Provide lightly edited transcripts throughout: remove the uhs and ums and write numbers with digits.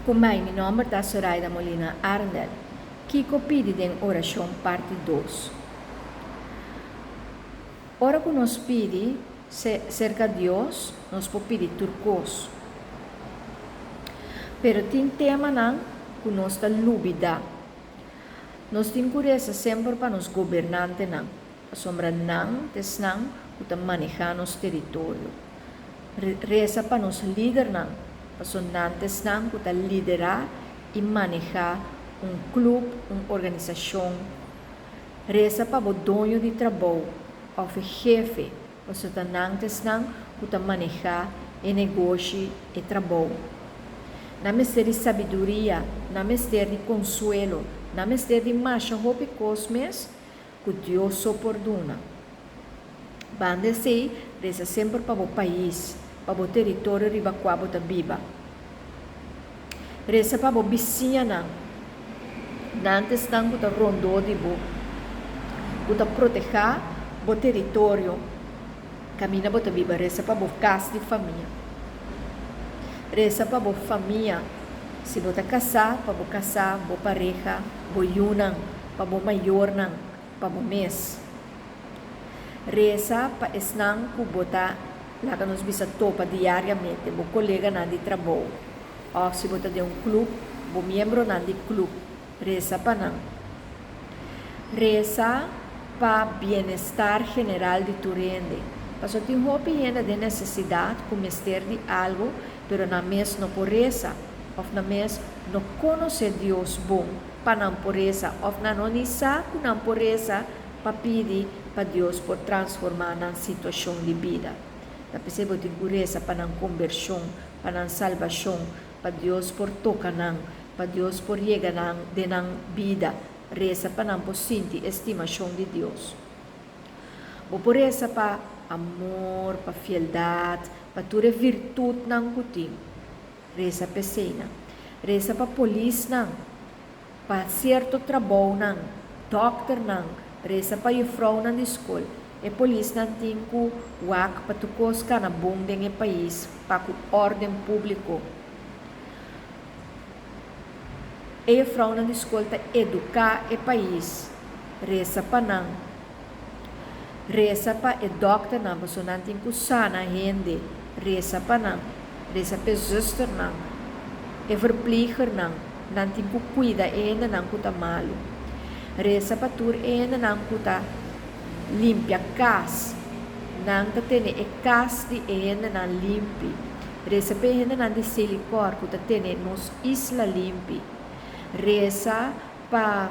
Com mai, meu nome é Soraya Molina Arndel. Kiko pede em oração parte 2. Ora que nós pede cerca de Deus, nós podemos pedir turcos. Pero tem tema não que nós está lúbida. Nós temos curiosa sempre para nos governantes não. A sombra não, não, que está manejar nosso território. Reza para nos líder não. Personantes não que está liderar e manejar clube, uma organização. Reza para o dono de trabalho, ou o jefe, personantes não que está manejar e negócio e trabalho. Na mistério de sabedoria, na mistério de consuelo, na mistério de marcha roupa cosmes, que Deus soporduna. Banda sei, reza sempre para o país, para o território de qual está viva. Reza para o vizinho, nantes não que está rondou de bo, que está proteger o território, camina para viva, reza para o casa de família. Reza para a família, se você casar, para o casar, para a pareja, para o yunang, para o maior, para o mês. Reza para esnang que você lá nos bisa topa diariamente, o colega de trabalho. Ou se você tem clube, o membro de clube. Reza para não. Reza para bem-estar general de tu rende. Mas tem roupa de necessidade, cometer de algo, pero na mes não por reza, ou na mes não conhece Deus bom, para não por reza, ou na não nisa, não por reza, para pedir para Deus por transformar na situação de vida. Da percebo tem reza para não conversão, para não salvação, para Deus por tocar não, para Deus por chegar não de não vida, reza para não por sentir estimação de Deus. Ou por reza para amor, para fieldade, para toda virtude não cutim. Reza para cena. Reza para polícia não. Para certo trabalho não. Doctor não. Reza para a frau na escola. E polícia não tem que wak para tu cosca na bom do país, para a ordem pública. E a frau na escola para educar o país. Reza para não. Reza para o doctor não, mas não tem que sana a gente. Reza para não. Reza para a zuster não. E verpleger não. Não tem que cuidar ainda não que está malo. Reza para tur ainda não que está limpa a casa. Não está tendo a casa de ainda não limpa. Reza para ainda não de silicor que está tendo nos isla limpa. Reza para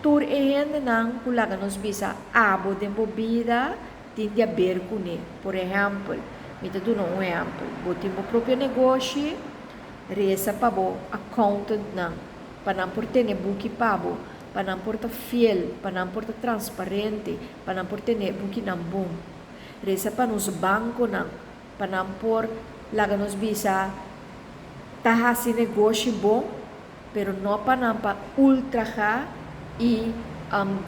tur ainda não que lá nos bisa abo de bebida tem de haver com ele. Por exemplo, me dá um exemplo. Botem o próprio negócio, reza para o accountant não, para não por ter book pago, para não por ter fiel, para não por ter transparente, para não por ter book não bom. Reza para nos bancos não, para não por lá nos bisa tá esse negócio bom, pero não para não para ultrajar e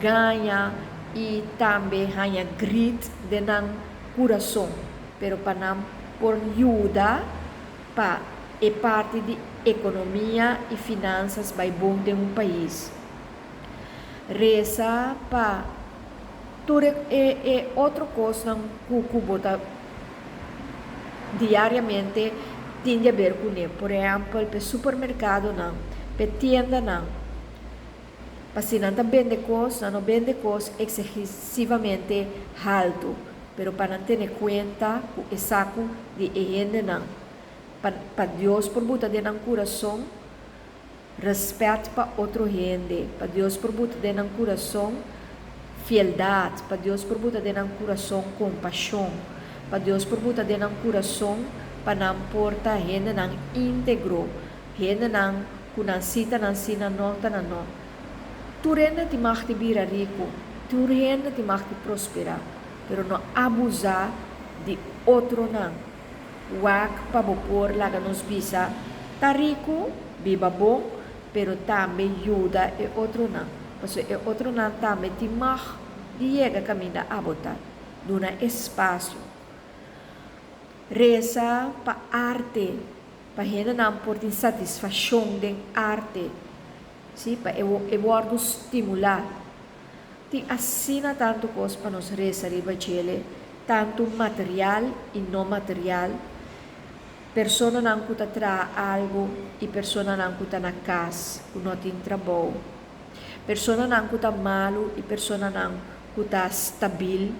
ganha e também ganha grit de não coração, pero para não por ajuda para é parte de economia e finanças vai bom de país. Reza para tudo é outra coisa que bota diariamente tem a ver com ele. Por exemplo, para supermercado não, para tienda não. Para se não vende coisas, não vende coisas excessivamente alto, pero para não ter conta o saco de gente não. Para Deus por botar dentro do coração respeito para outro gente, para Deus por botar dentro do coração fieldade, para Deus por botar dentro do coração compaixão, para Deus por botar dentro do coração para não portar gente não íntegro, gente não que não cita não sina nota não. Tu rende te mag te vira rico, tu rende te mag te prosperar, pero não abusar de outro não. Wak para por lá nos bisa, tá rico, viva bom, pero também ajuda e outro não. Porque e outro não também te mag de chega caminho a botar, duna espaço. Reza para arte, para gente não por ter satisfação de arte, sim, para eu estimular. Tem assina tanto coisa para nós rezar e bachele, tanto material e não material. Persona não cuta tra algo e persona não cuta na casa, que não tem trabalho. Persona não cuta malo e persona não cuta stabil.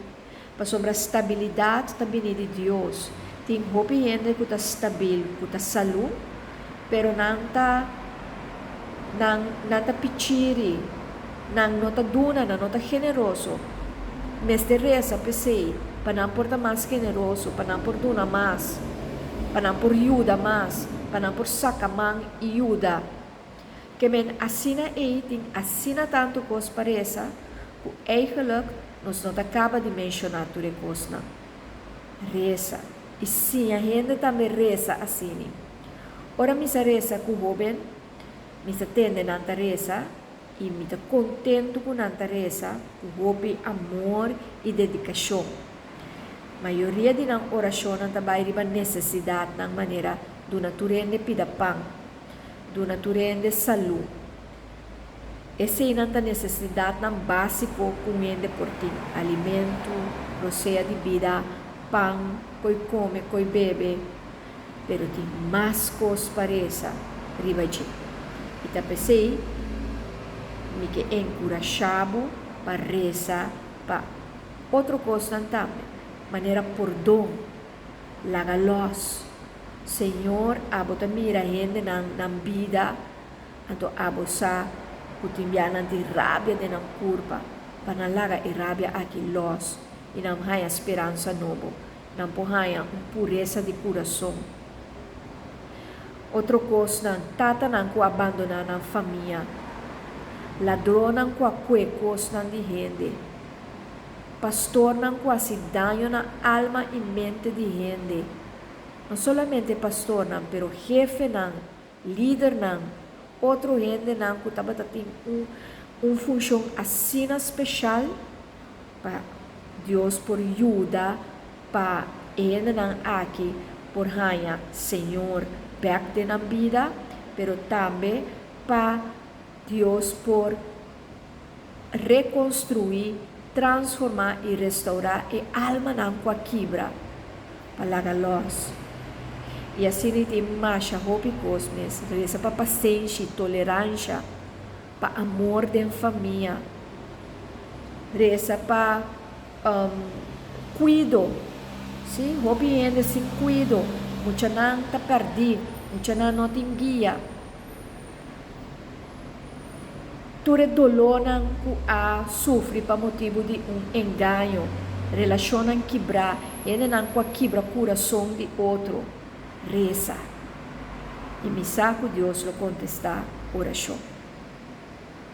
Para sobre a estabilidade também é de Deus. Tem hobby gente que está stabil, que está saúde, pero não está pichiri, não está duna, não está generoso. Mas de reza, pensei, para não portar mais generoso, para não portar duna mais, para não por ajuda mais, para não por saca man e ajuda. Que men assina tem assina tanto coisa para essa, que eigenlijk nós não acaba de mencionar tudo coisa. Reza. E sim, a gente também reza assim. Ora, me reza com o jovem, me atende na reza, e me está contento com a reza, com o amor e dedicação. A maioria de nas orações também riba necessidade na maneira do natureza de pida pão, do natureza de saúde. Essa é a necessidade básica com ele por ti, alimento, roceia de vida, pão, coi come, coi bebe, pero tem mais coisas para essa riba de. E tá pensei, me que encorajado para rezar, para outra coisa também, maneira por dom, laga luz, Senhor, abo ta mira gente na vida, então abo sa kutimbianan de rabia de na curva, para laga e rabia aqui luz, e não há esperança novo, não há pureza de coração. Outra coisa, tata não ko abandonar na família, ladrão não ko cuecos não de gente, pastor não ko se danho na alma e mente de gente, não somente pastor não, pero jefe não, líder não, outro gente não que estava tendo função assim especial para Deus por ajuda para ele não aqui por ganhar Senhor back na vida, pero também para Deus por reconstruir, transformar e restaurar a alma não com a quebra para a luz. E assim tem mais roupa cosmes, reza para paciência, tolerância, para amor de família, reza para cuido, sim, roupa ainda sem cuido, muita não está perdido, muita não tem guia. Todo dolor não a sofre para motivo de engano, relação não quebrar, ainda não quebra coração de outro. Reza. E me saco Deus lo contestar oração.